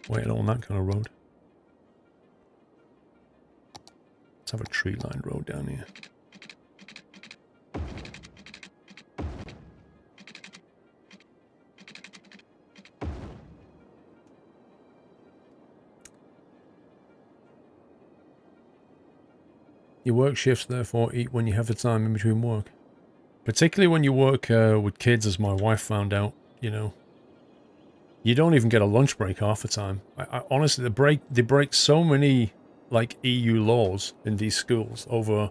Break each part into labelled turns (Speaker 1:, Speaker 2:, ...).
Speaker 1: waiting on that kind of road. Let's have a tree-lined road down here. Your work shifts, therefore, eat when you have the time in between work. Particularly when you work with kids, as my wife found out, you know. You don't even get a lunch break half the time. I honestly, they break so many, like, EU laws in these schools over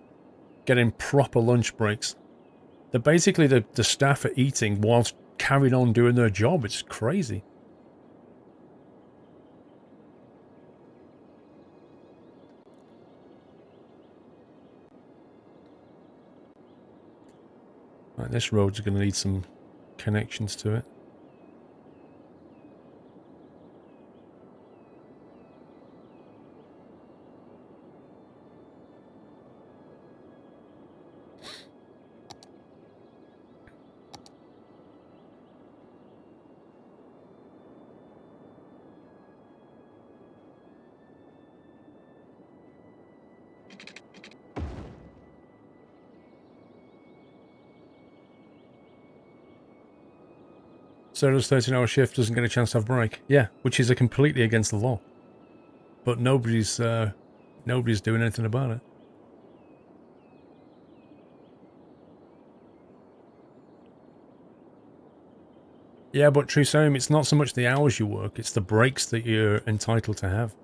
Speaker 1: getting proper lunch breaks. That basically the staff are eating whilst carrying on doing their job. It's crazy. Right, this road's going to need some connections to it. So does 13-hour shift doesn't get a chance to have a break. Yeah, which is completely against the law. But nobody's doing anything about it. Yeah, but true same, it's not so much the hours you work, it's the breaks that you're entitled to have.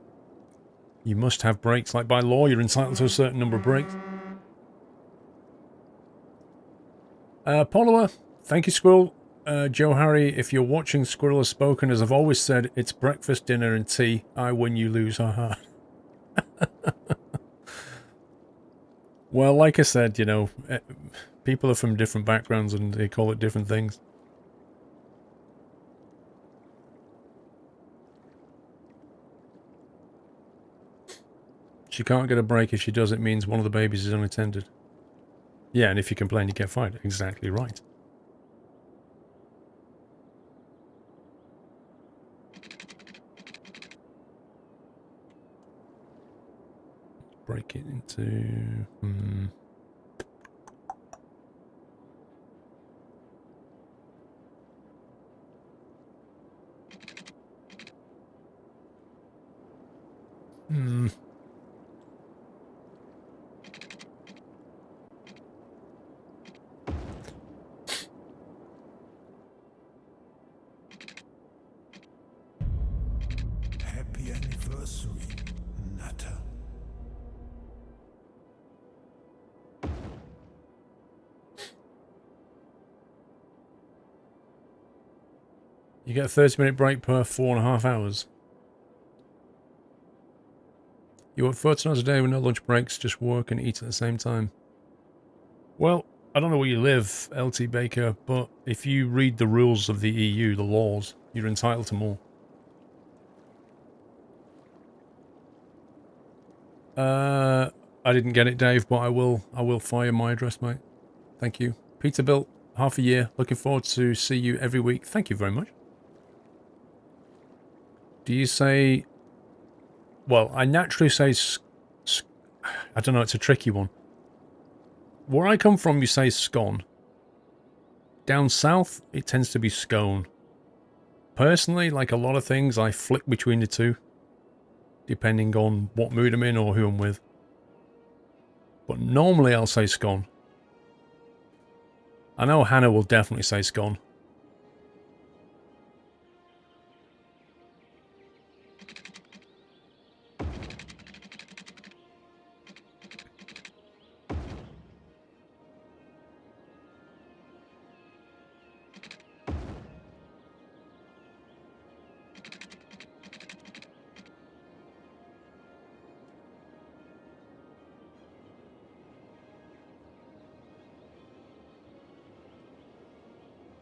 Speaker 1: You must have breaks. Like by law, you're entitled to a certain number of breaks. Paula, thank you, Squirrel. Joe Harry, if you're watching, Squirrel has spoken. As I've always said, it's breakfast, dinner, and tea. I win, you lose, haha. Well, like I said, you know, people are from different backgrounds and they call it different things. She can't get a break. If she does, it means one of the babies is unattended. Yeah, and if you complain, you get fined. Exactly right. Break it into...
Speaker 2: Happy anniversary, Nutter.
Speaker 1: You get a 30-minute break per 4.5 hours. You work 14 hours a day with no lunch breaks, just work and eat at the same time. Well, I don't know where you live, LT Baker, but if you read the rules of the EU, the laws, you're entitled to more. I didn't get it, Dave, but I will fire my address, mate. Thank you. Peterbilt, half a year. Looking forward to see you every week. Thank you very much. Do you say... Well, I naturally say... I don't know, it's a tricky one. Where I come from, you say scone. Down south, it tends to be scone. Personally, like a lot of things, I flick between the two, depending on what mood I'm in or who I'm with. But normally I'll say scone. I know Hannah will definitely say scone.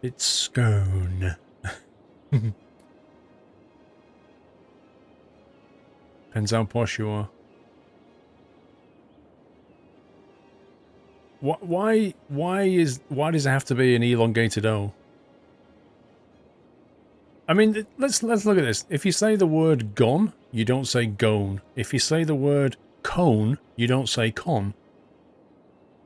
Speaker 1: It's scone. Depends how posh you are. Why does it have to be an elongated O? I mean, let's look at this. If you say the word gone, you don't say gone. If you say the word cone, you don't say con.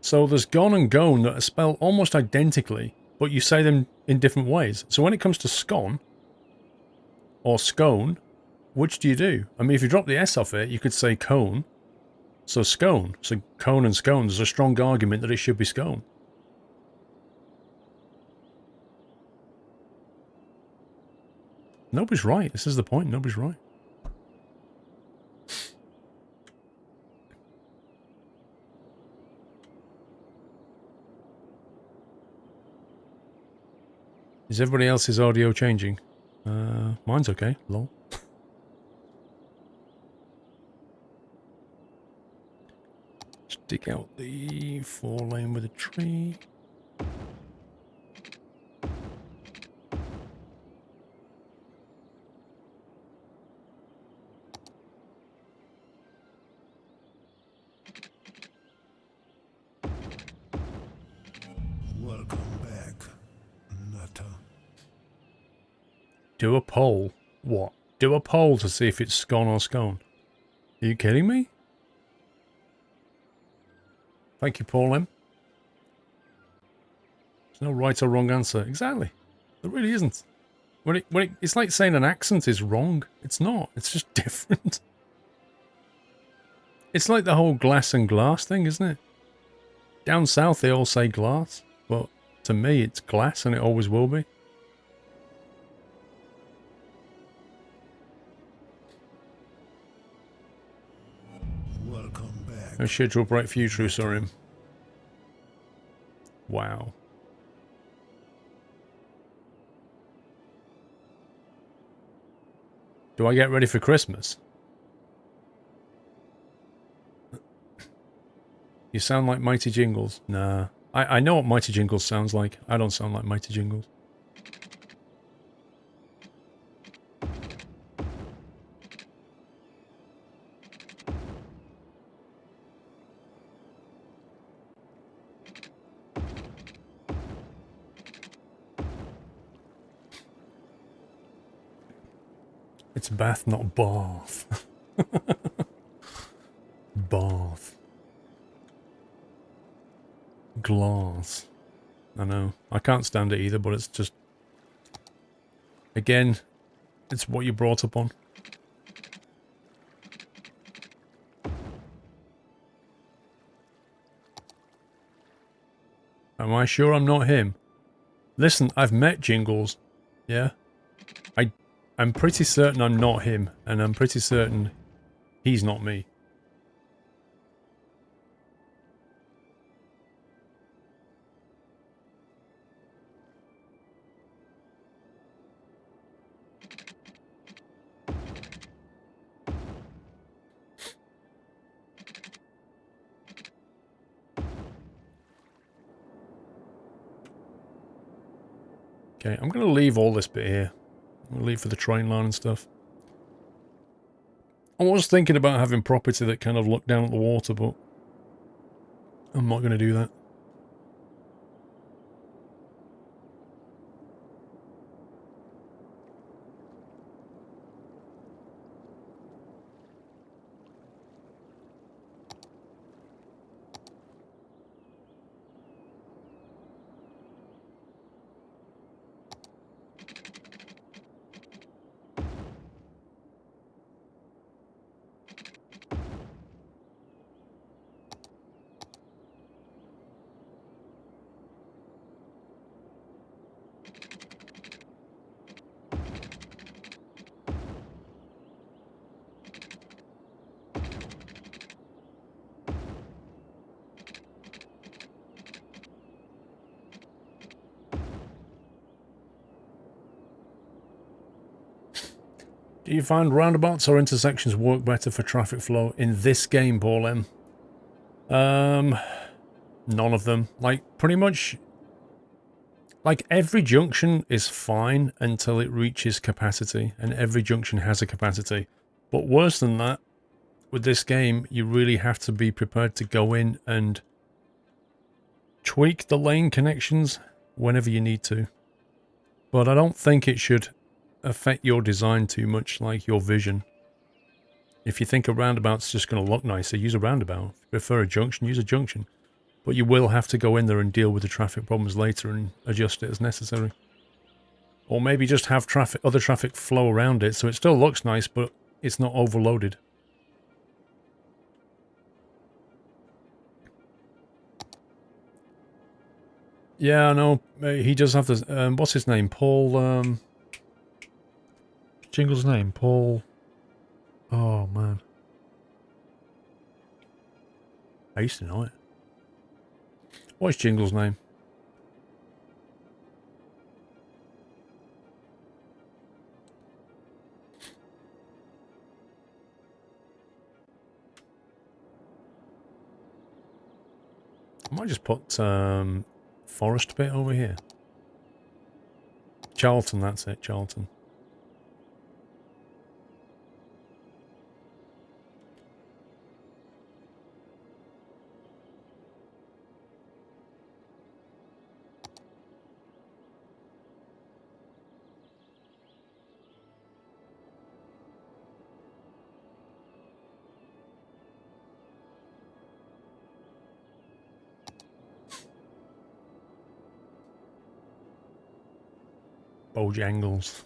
Speaker 1: So there's gone and gone that are spelled almost identically, but you say them in different ways. So when it comes to scone or scone, which do you do? I mean, if you drop the S off it, you could say cone. So scone. So cone and scone. There's a strong argument that it should be scone. Nobody's right. This is the point. Nobody's right. Is everybody else's audio changing? Mine's okay. Lol. Stick out the 4-lane with a tree.
Speaker 2: Welcome back, Nutter.
Speaker 1: Do a poll. What? Do a poll to see if it's scone or scone. Are you kidding me? Thank you, Paul M. There's no right or wrong answer. Exactly. There really isn't. It's like saying an accent is wrong. It's not. It's just different. It's like the whole glass and glass thing, isn't it? Down south they all say glass, but to me it's glass and it always will be.
Speaker 2: Welcome back.
Speaker 1: No schedule bright future, sorry. Wow. Do I get ready for Christmas? You sound like Mighty Jingles. Nah. I know what Mighty Jingles sounds like. I don't sound like Mighty Jingles. It's Bath, not Bath. Bath. Glass. I know. I can't stand it either, but it's just... Again, it's what you brought up on. Am I sure I'm not him? Listen, I've met Jingles. Yeah? I'm pretty certain I'm not him, and I'm pretty certain he's not me. Okay, I'm going to leave all this bit here. I'm going to leave for the train line and stuff. I was thinking about having property that kind of looked down at the water, but I'm not going to do that. Do you find roundabouts or intersections work better for traffic flow in this game, Paul M? None of them. Like, pretty much... Like, every junction is fine until it reaches capacity, and every junction has a capacity. But worse than that, with this game, you really have to be prepared to go in and tweak the lane connections whenever you need to. But I don't think it should affect your design too much, like your vision. If you think a roundabout's just going to look nicer, use a roundabout. If you prefer a junction, use a junction. But you will have to go in there and deal with the traffic problems later and adjust it as necessary. Or maybe just have other traffic flow around it so it still looks nice, but it's not overloaded. Yeah, I know. He does have this. What's his name? Paul. Jingle's name? Paul. Oh, man. I used to know it. What's Jingle's name? I might just put forest bit over here. Charlton, that's it, Charlton. Bojangles.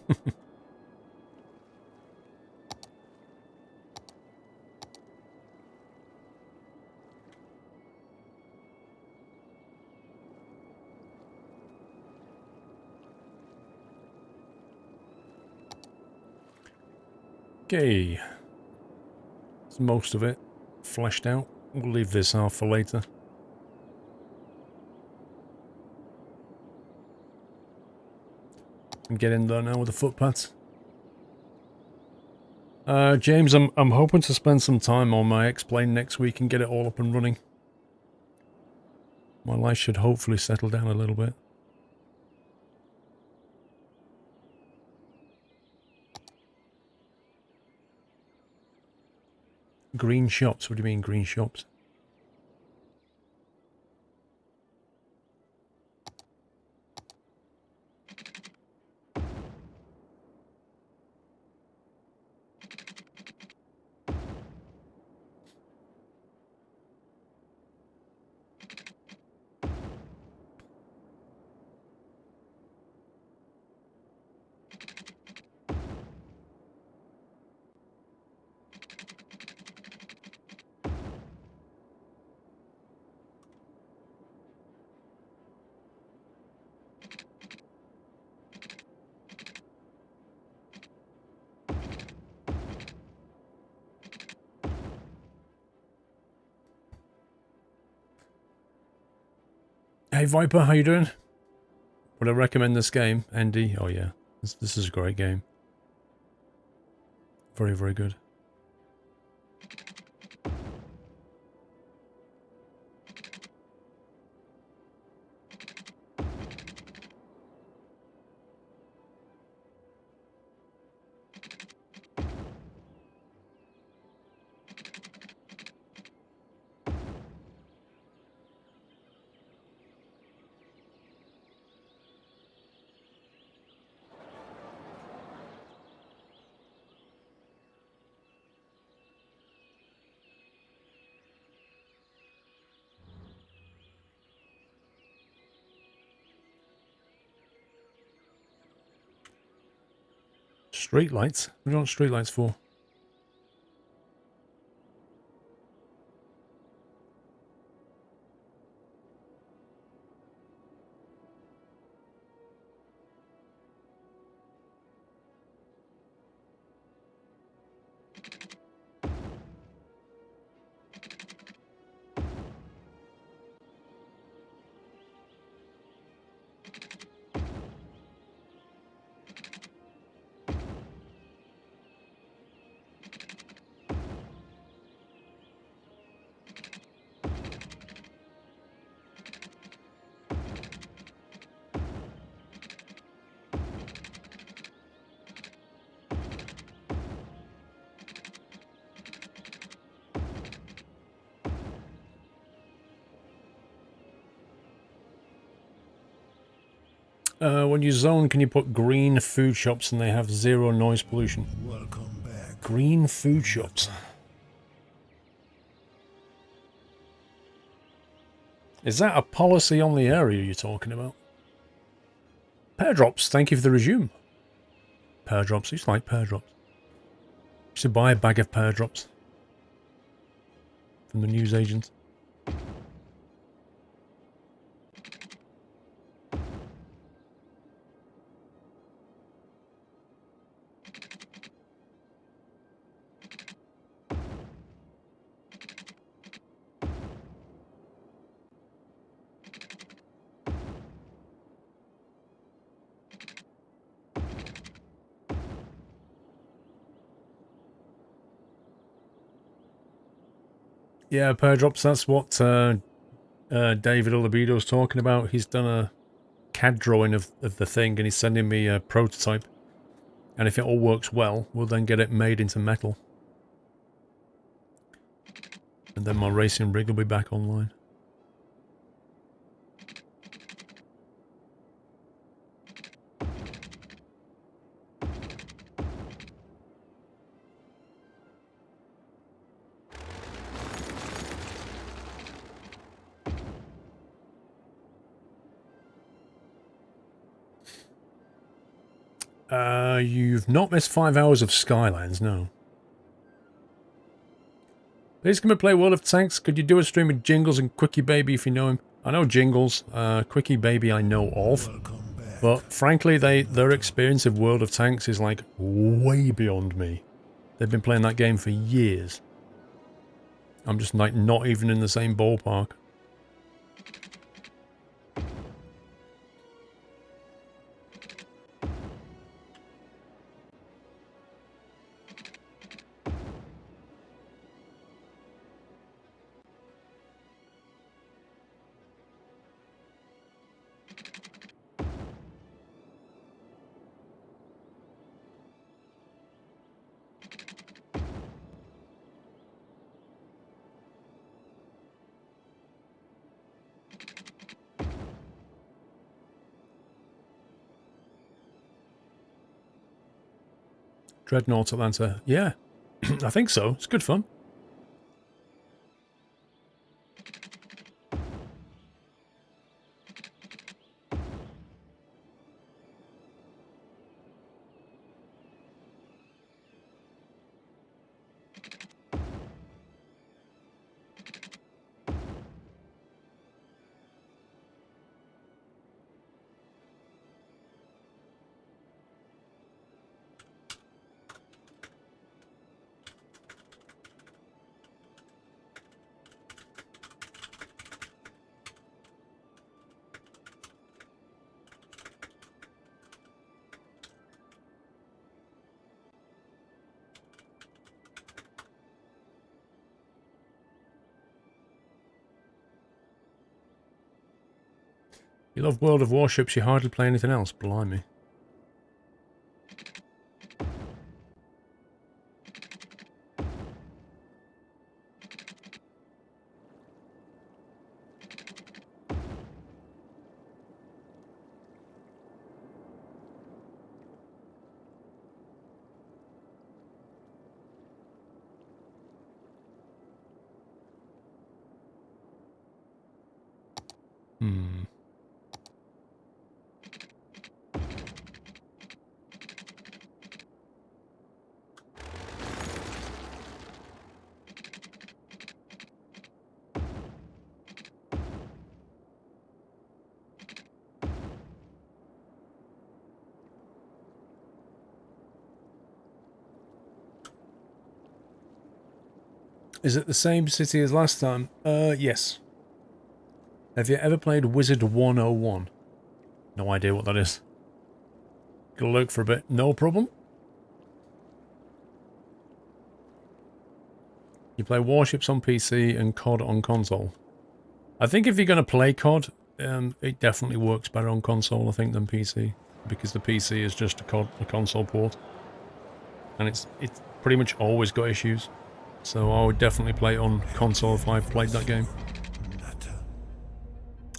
Speaker 1: Okay. That's most of it fleshed out. We'll leave this half for later. And get in there now with the footpaths. James, I'm hoping to spend some time on my X-Plane next week and get it all up and running. My life should hopefully settle down a little bit. Green shops? What do you mean green shops? Hey Viper, how you doing? Would I recommend this game? Andy? Oh yeah, this is a great game. Very, very good. Street lights? What do you want street lights for? When you zone, can you put green food shops and they have 0 noise pollution?
Speaker 2: Welcome back.
Speaker 1: Green food shops. Is that a policy on the area you're talking about? Pear drops, thank you for the resume. Pear drops, I used to like pear drops. Used to buy a bag of pear drops from the newsagents. Yeah, pear drops, that's what David Olabido's talking about. He's done a CAD drawing of the thing and he's sending me a prototype. And if it all works well, we'll then get it made into metal. And then my racing rig will be back online. You've not missed 5 hours of Skylines, no. Please come and play World of Tanks. Could you do a stream with Jingles and Quickie Baby if you know him? I know Jingles. Quickie Baby I know of. But frankly, their experience of World of Tanks is like way beyond me. They've been playing that game for years. I'm just like not even in the same ballpark. Dreadnought Atlanta. Yeah, I think so. It's good fun. You love World of Warships, you hardly play anything else. Blimey. Is it the same city as last time? Yes. Have you ever played Wizard 101? No idea what that is. Gotta look for a bit. No problem. You play Warships on PC and COD on console. I think if you're going to play COD, it definitely works better on console, I think, than PC. Because the PC is just a console port. And it's pretty much always got issues. So I would definitely play it on console if I played that game.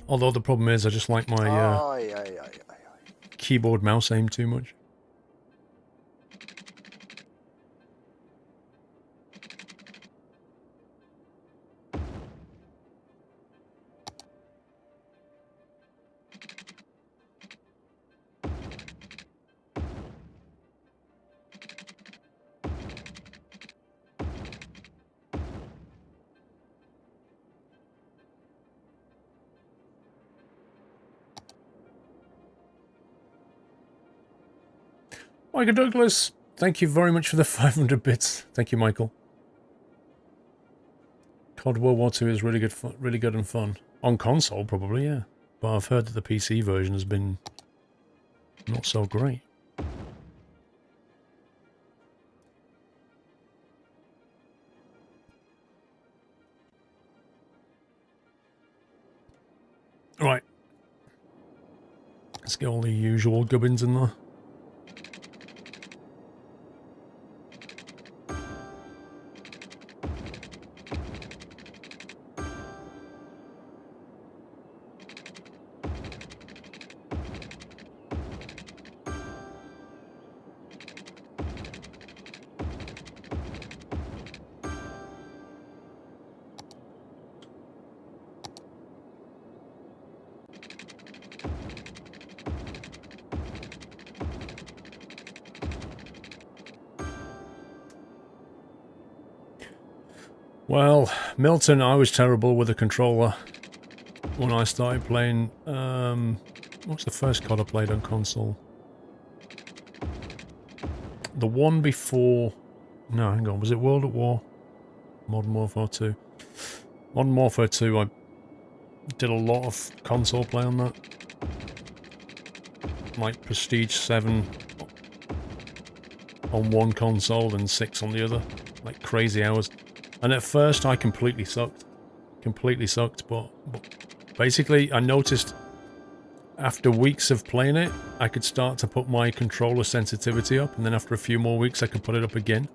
Speaker 1: Although the problem is I just like my keyboard mouse aim too much. Michael Douglas, thank you very much for the 500 bits. Thank you, Michael. COD World War II is really good, really good and fun on console, probably, yeah. But I've heard that the PC version has been not so great. Right, let's get all the usual gubbins in there. Well, Milton, I was terrible with a controller when I started playing. What's the first COD I played on console? The one before... No, hang on. Was it World at War? Modern Warfare 2. Modern Warfare 2, I did a lot of console play on that. Like Prestige 7 on one console and 6 on the other. Like crazy hours. And at first I completely sucked. But basically I noticed after weeks of playing it, I could start to put my controller sensitivity up, and then after a few more weeks I could put it up again.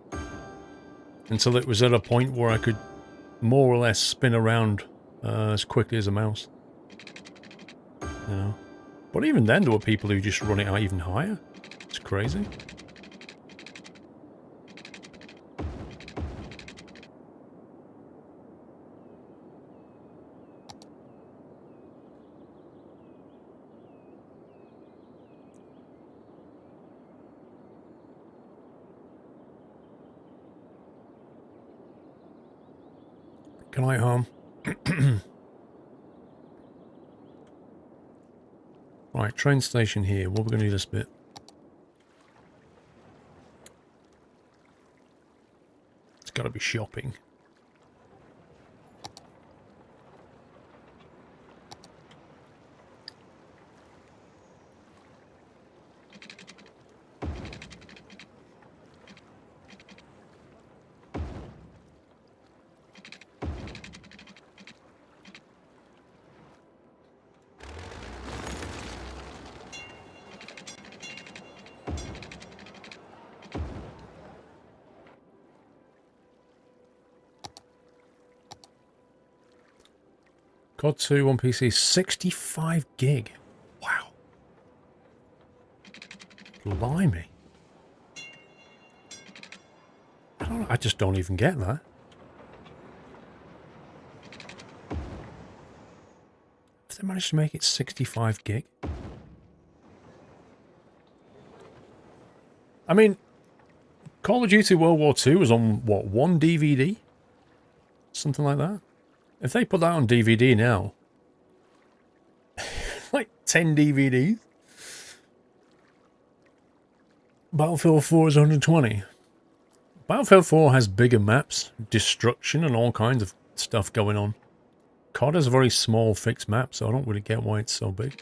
Speaker 1: Until it was at a point where I could more or less spin around as quickly as a mouse. You know. But even then there were people who just run it out even higher. It's crazy. Can I harm? Right, train station here. What are we going to do this bit? It's got to be shopping. COD 2 on PC, 65 gig. Wow. Blimey. I just don't even get that. If they managed to make it 65 gig. I mean, Call of Duty World War II was on, what, 1 DVD? Something like that? If they put that on DVD now, like 10 DVDs, Battlefield 4 is 120. Battlefield 4 has bigger maps, destruction, and all kinds of stuff going on. COD has a very small fixed map, so I don't really get why it's so big.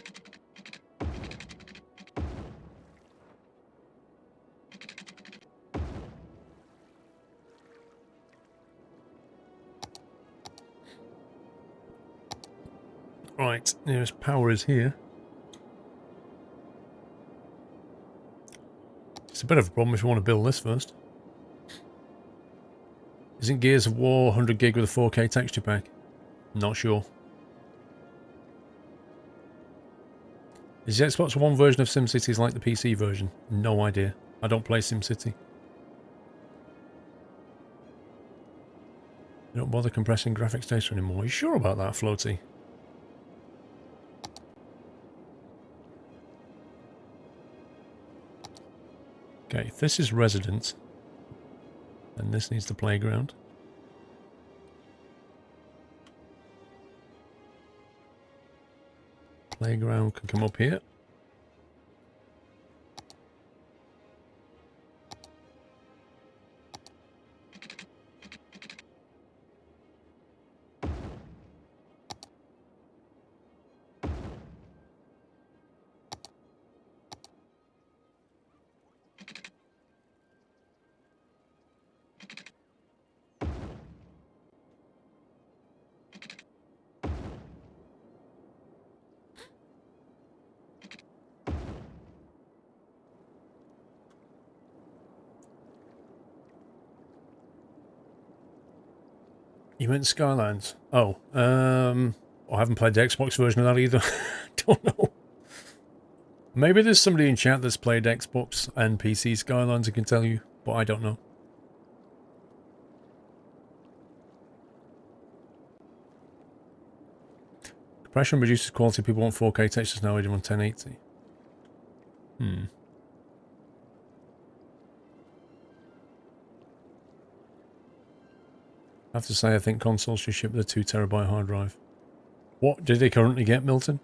Speaker 1: Right, nearest power is here. It's a bit of a problem if you want to build this first. Isn't Gears of War 100 gig with a 4K texture pack? Not sure. Is the Xbox One version of SimCity like the PC version? No idea. I don't play SimCity. You don't bother compressing graphics data anymore. Are you sure about that, Floaty? Okay, if this is residence, then this needs the playground. Playground can come up here. You meant Skylines? Oh, I haven't played the Xbox version of that either. Don't know. Maybe there's somebody in chat that's played Xbox and PC Skylines and can tell you, but I don't know. Compression reduces quality. People want 4K textures now. We want 1080. I have to say, I think consoles should ship the 2 terabyte hard drive. What do they currently get, Milton?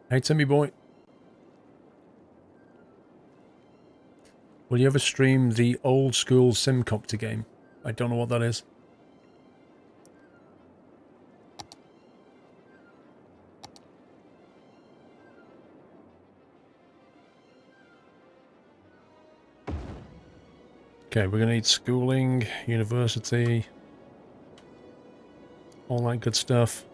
Speaker 1: Hey, Timmy boy. Will you ever stream the old school Simcopter game? I don't know what that is. Okay, we're going to need schooling, university, all that good stuff.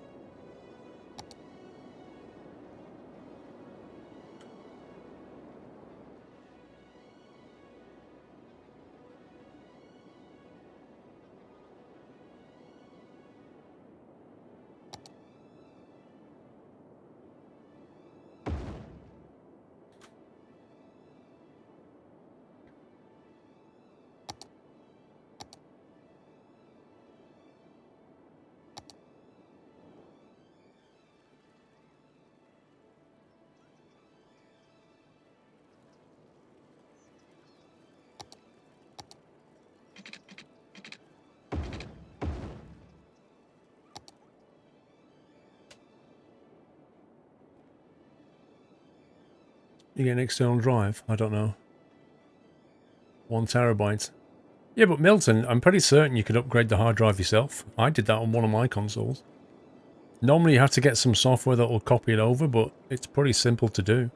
Speaker 1: You get an external drive? I don't know. 1 terabyte. Yeah, but Milton, I'm pretty certain you could upgrade the hard drive yourself. I did that on one of my consoles. Normally you have to get some software that will copy it over, but it's pretty simple to do.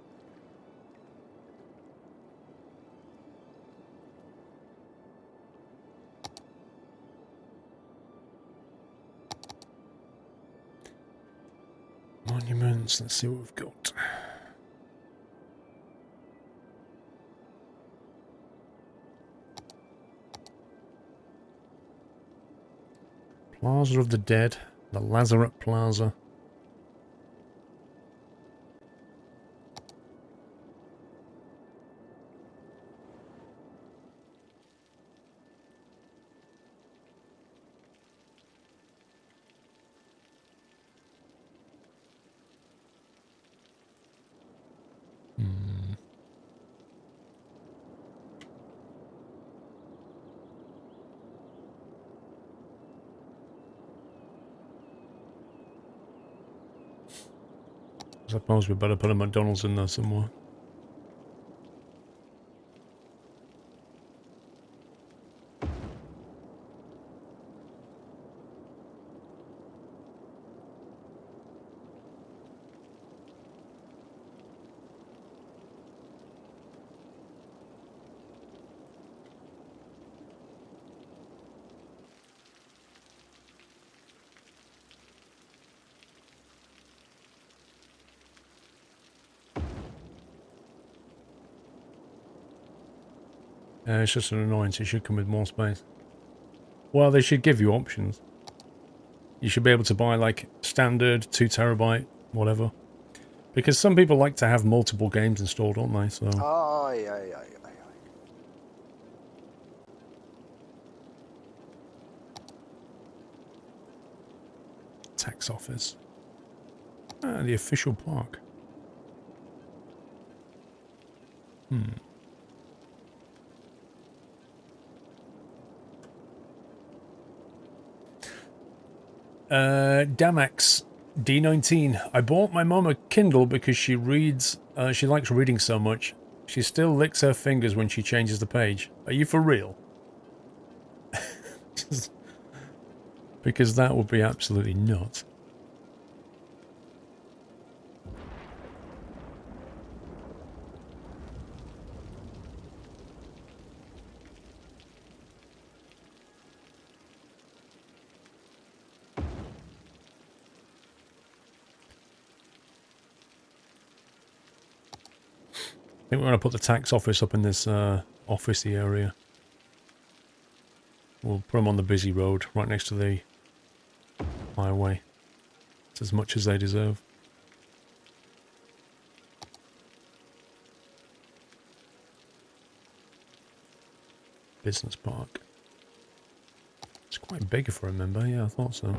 Speaker 1: Monuments, let's see what we've got. Plaza of the Dead, the Lazarette Plaza. I suppose we better put a McDonald's in there somewhere. It's just an annoyance. It should come with more space. Well, they should give you options. You should be able to buy like standard 2 terabyte, whatever. Because some people like to have multiple games installed, don't they? So
Speaker 3: Aye, aye, aye, aye, aye.
Speaker 1: tax office. Ah, the official park. Damax D19. I bought my mom a Kindle because she reads. She likes reading so much. She still licks her fingers when she changes the page. Are you for real? Because that would be absolutely nuts. I think we're going to put the tax office up in this officey area. We'll put them on the busy road, right next to the highway. It's as much as they deserve. Business park. It's quite big if I remember. Yeah, I thought so.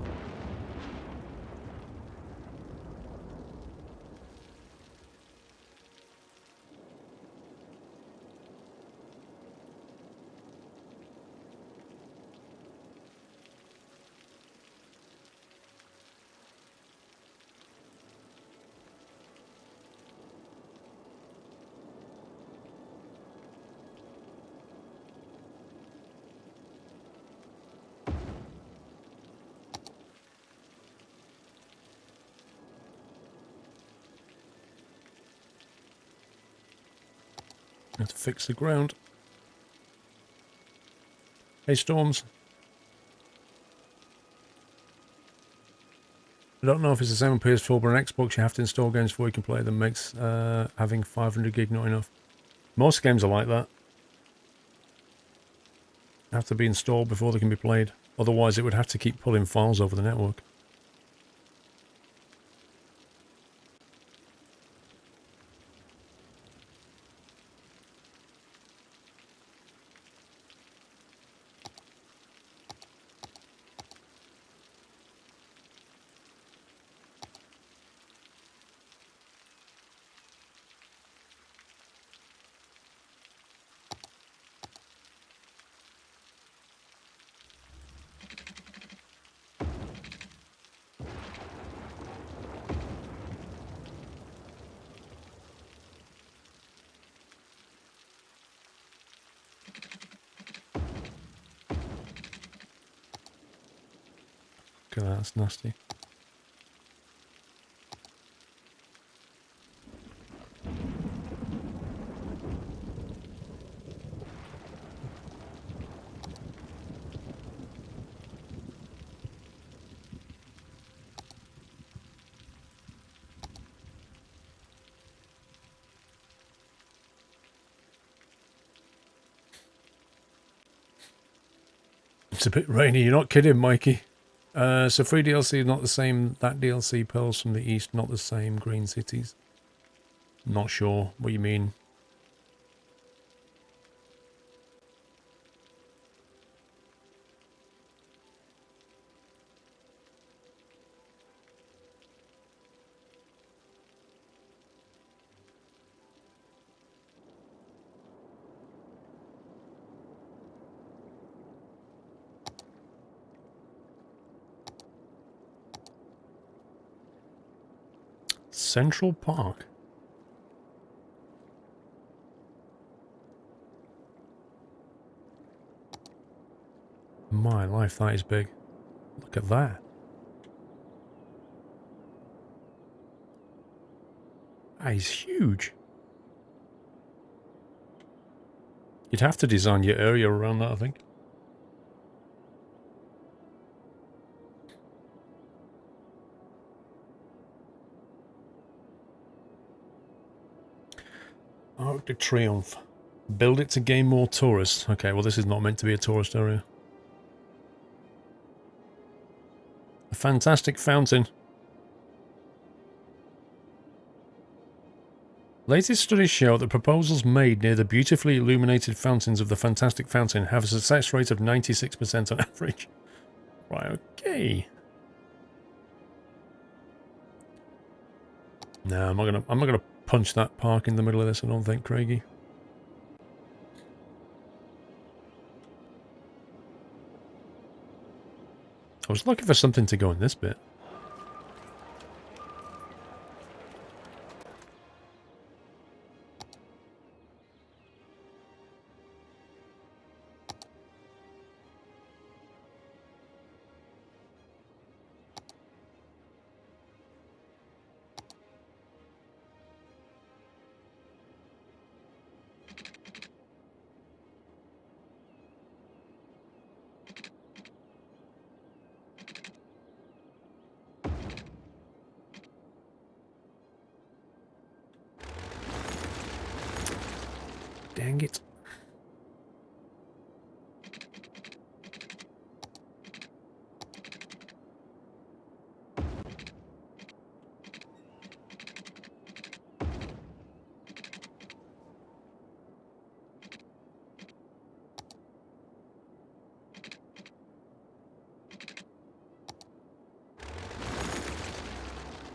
Speaker 1: Have to fix the ground. Hey, Storms. I don't know if it's the same on PS4, but on Xbox you have to install games before you can play them. Makes having 500 gig not enough. Most games are like that. Have to be installed before they can be played. Otherwise it would have to keep pulling files over the network. Okay, that's nasty. It's a bit rainy, you're not kidding, Mikey. So free DLC not the same. That DLC Pearls from the East not the same. Green Cities. Not sure what you mean. Central Park. My life, that is big. Look at that. That is huge. You'd have to design your area around that, I think. Arc de Triomphe. Build it to gain more tourists. Okay, well this is not meant to be a tourist area. fantastic fountain. Latest studies show that proposals made near the beautifully illuminated fountains of the Fantastic Fountain have a success rate of 96% on average. Right, okay. No, I'm not gonna punch that park in the middle of this, I don't think, Craigie. I was looking for something to go in this bit. Dang it.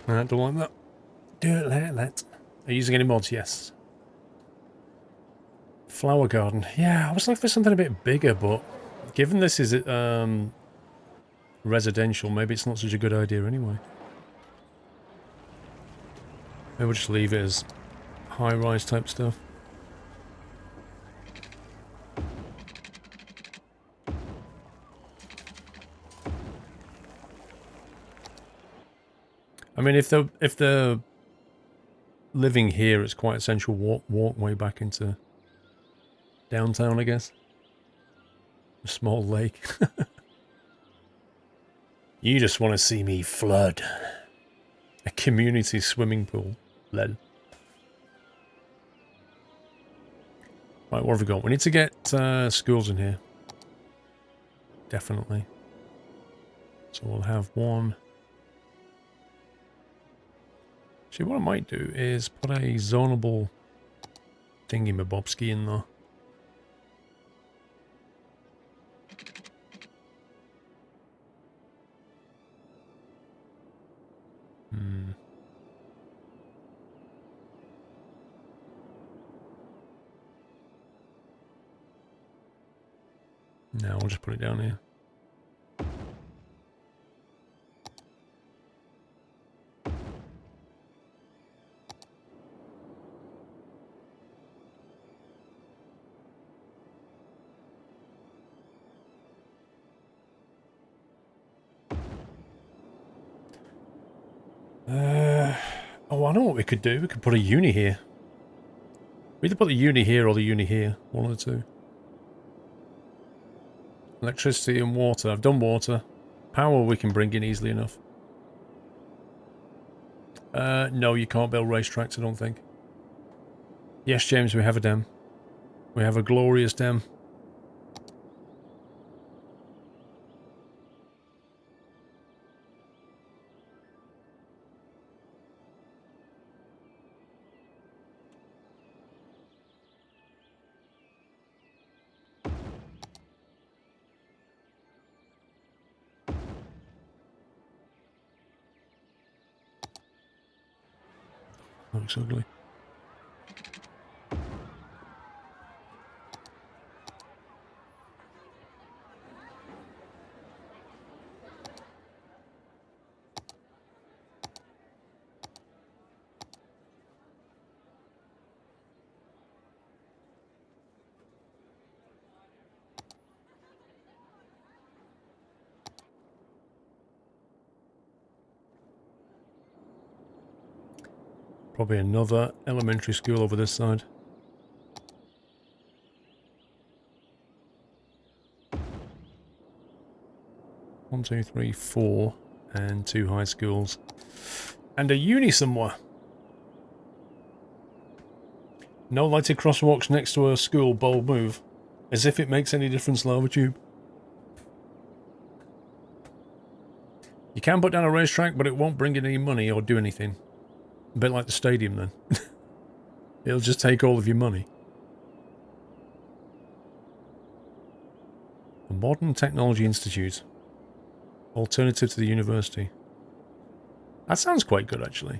Speaker 1: I don't want that. Do it, let. Are you using any mods? Yes. Flower garden. Yeah, I was looking for something a bit bigger, but given this is residential, maybe it's not such a good idea anyway. Maybe we'll just leave it as high-rise type stuff. I mean, if they're living here, it's quite essential walkway back into downtown, I guess. A small lake. You just want to see me flood a community swimming pool. Lol. Right, what have we got? We need to get schools in here. Definitely. So we'll have one. See, what I might do is put a zonable thingy-mabobski in there. No, we'll just put it down here. Oh, I know what we could do. We could put a uni here. We either put the uni here or the uni here. One of the two. Electricity and water. I've done water. Power we can bring in easily enough. No, you can't build racetracks, I don't think. Yes, James, we have a dam. We have a glorious dam. Looks ugly. Probably another elementary school over this side. One, two, three, 4, and 2 high schools. And a uni somewhere. No lighted crosswalks next to a school, bold move. As if it makes any difference, Lava Tube. You can put down a racetrack, but it won't bring in any money or do anything. A bit like the stadium then. It'll just take all of your money. The Modern Technology Institute. Alternative to the university. That sounds quite good, actually.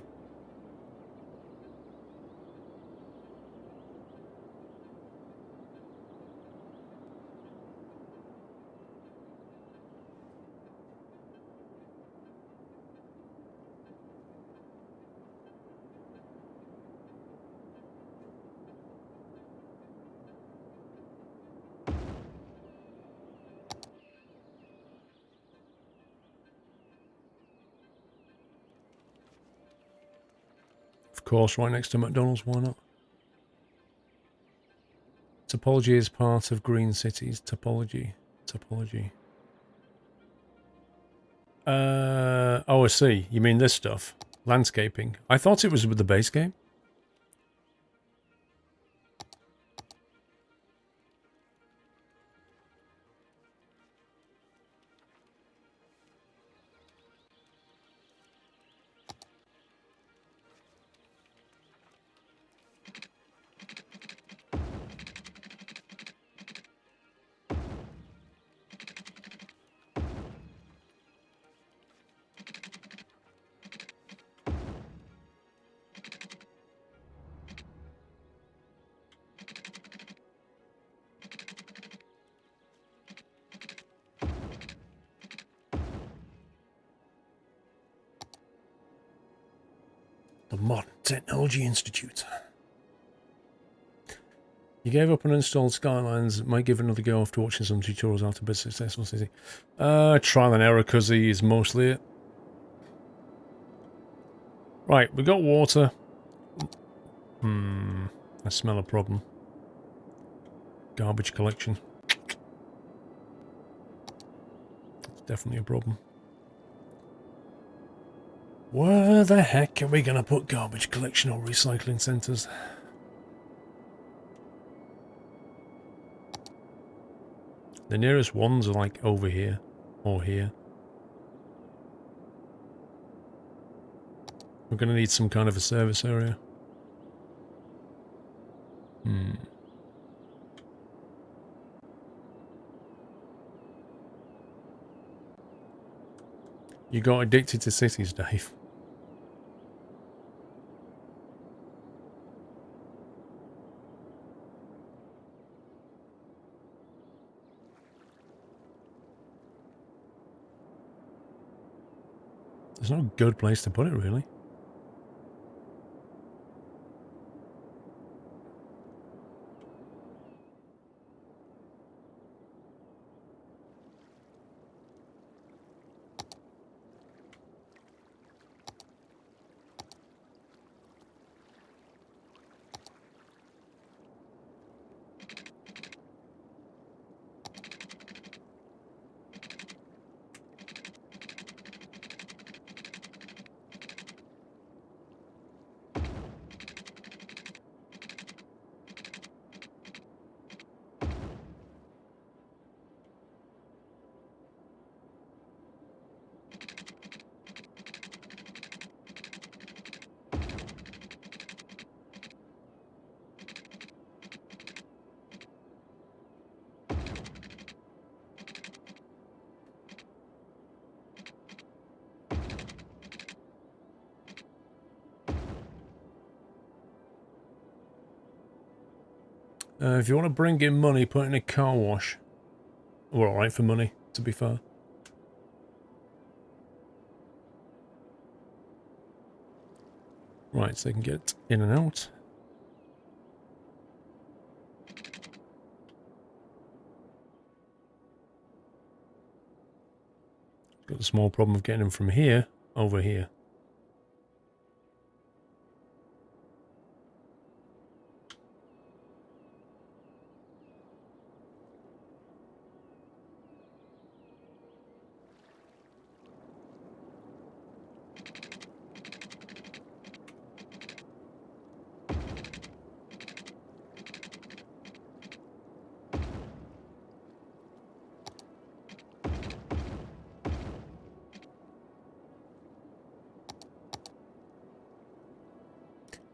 Speaker 1: Of course, right next to McDonald's, why not? Topology is part of Green Cities. Topology. Oh, I see. You mean this stuff? Landscaping. I thought it was with the base game. The Modern Technology Institute. You gave up on uninstalled Skylines. Might give it another go after watching some tutorials after a bit successful city. Trial and error, cuz is mostly it. Right, we got water. I smell a problem. Garbage collection. It's definitely a problem. Where the heck are we gonna put garbage collection or recycling centres? The nearest ones are like over here or here. We're gonna need some kind of a service area. You got addicted to cities, Dave. There's no good place to put it, really. If you want to bring in money, put in a car wash. We're alright for money, to be fair. Right, so they can get in and out. Got a small problem of getting them from here over here.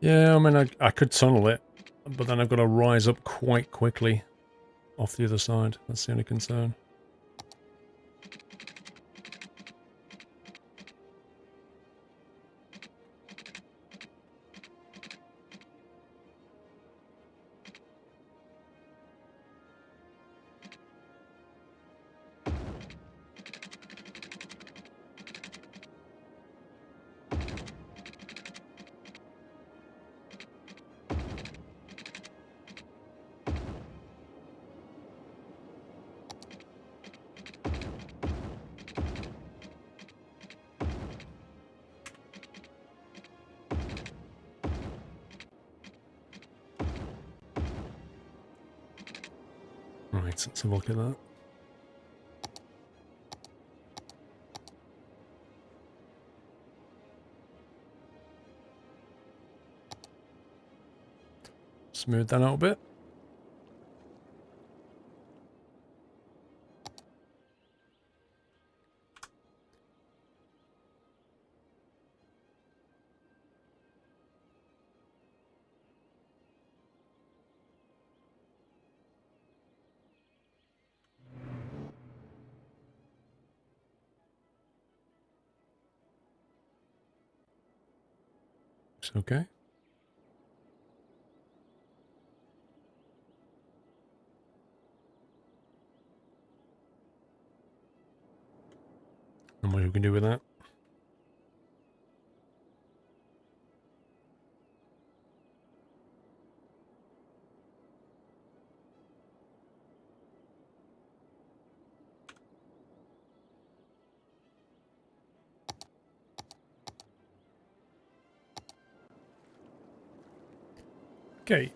Speaker 1: Yeah, I mean, I could tunnel it, but then I've got to rise up quite quickly off the other side. That's the only concern. Right, let's have a look at that. Smooth that out a bit. It's okay. And what we can do with that. Okay.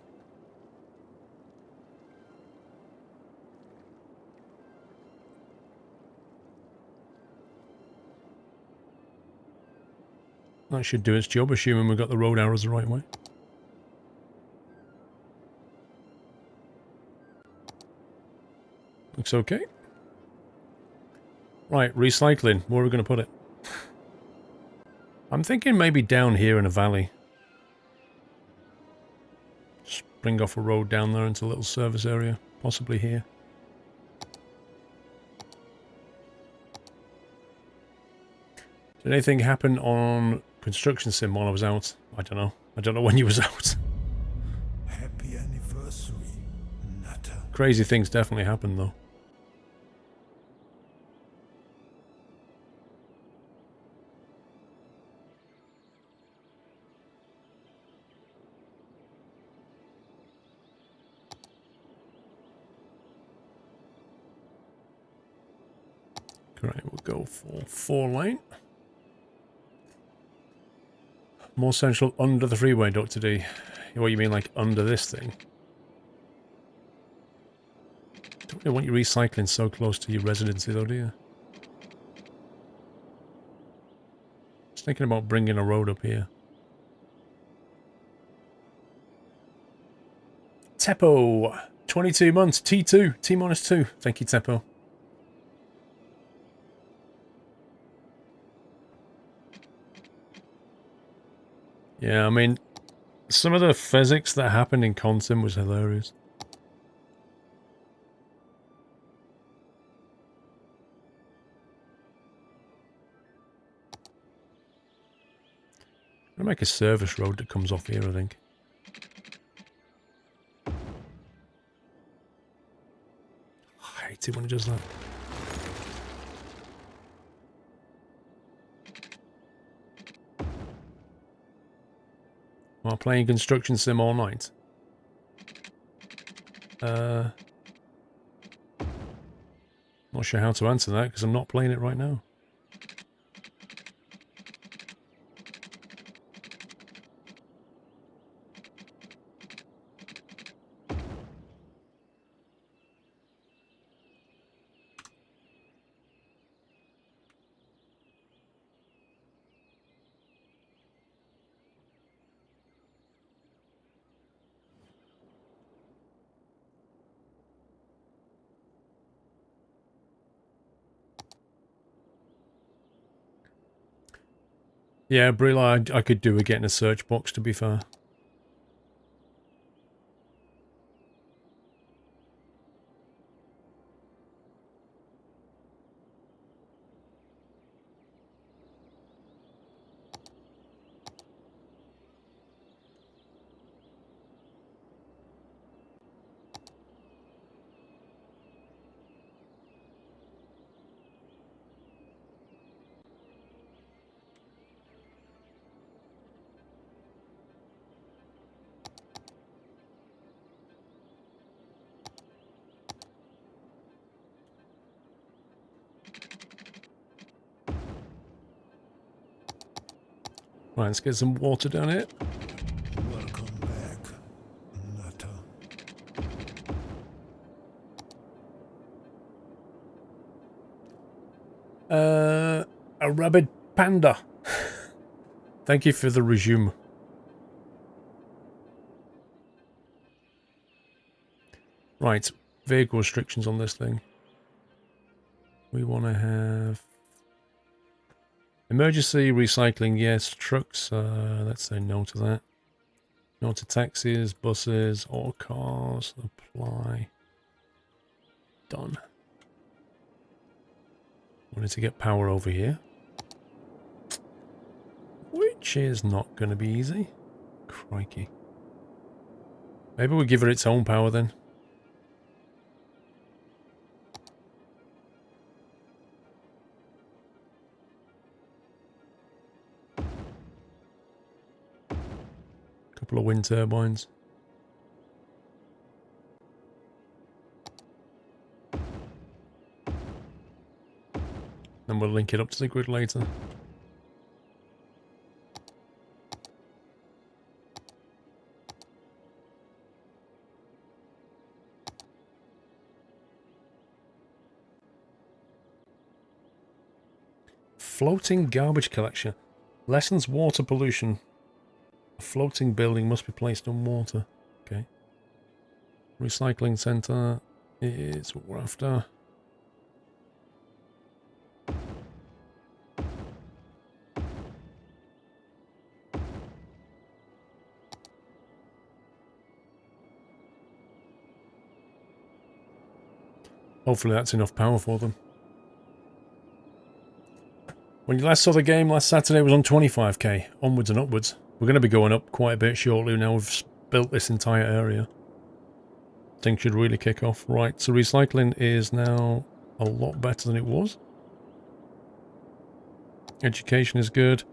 Speaker 1: That should do its job, assuming we've got the road arrows the right way. Looks okay. Right, recycling. Where are we going to put it? I'm thinking maybe down here in a valley. Just bring off a road down there into a little service area. Possibly here. Did anything happen on construction sim while I was out? I don't know. I don't know when you was out.
Speaker 2: Happy anniversary, Nutter.
Speaker 1: Crazy things definitely happened though. Great, we'll go for 4-lane. More central under the freeway, Dr. D. What you mean, like under this thing? Don't really want you recycling so close to your residency though, do you? Just thinking about bringing a road up here. Teppo! 22 months, T2, T-2. Thank you, Teppo. Yeah, I mean, some of the physics that happened in Consim was hilarious. I'm gonna make a service road that comes off here, I think. I hate it when it does that. While playing construction sim all night. Not sure how to answer that because I'm not playing it right now. Yeah, Brilla, I could do with getting a search box, to be fair. Right, let's get some water down here.
Speaker 2: Welcome back, Nutter.
Speaker 1: A rabid panda. Thank you for the resume. Right, vehicle restrictions on this thing. We want to have emergency recycling, yes. Trucks, let's say no to that. No to taxis, buses, or cars. Apply. Done. Wanted to get power over here. Which is not going to be easy. Crikey. Maybe we'll give it its own power then. Couple of wind turbines. Then we'll link it up to the grid later. Floating garbage collection. Lessens water pollution. A floating building must be placed on water. Okay. Recycling centre is what we're after. Hopefully that's enough power for them. When you last saw the game last Saturday, it was on 25k, onwards and upwards. We're going to be going up quite a bit shortly now we've built this entire area. Things should really kick off. Right, so recycling is now a lot better than it was. Education is good.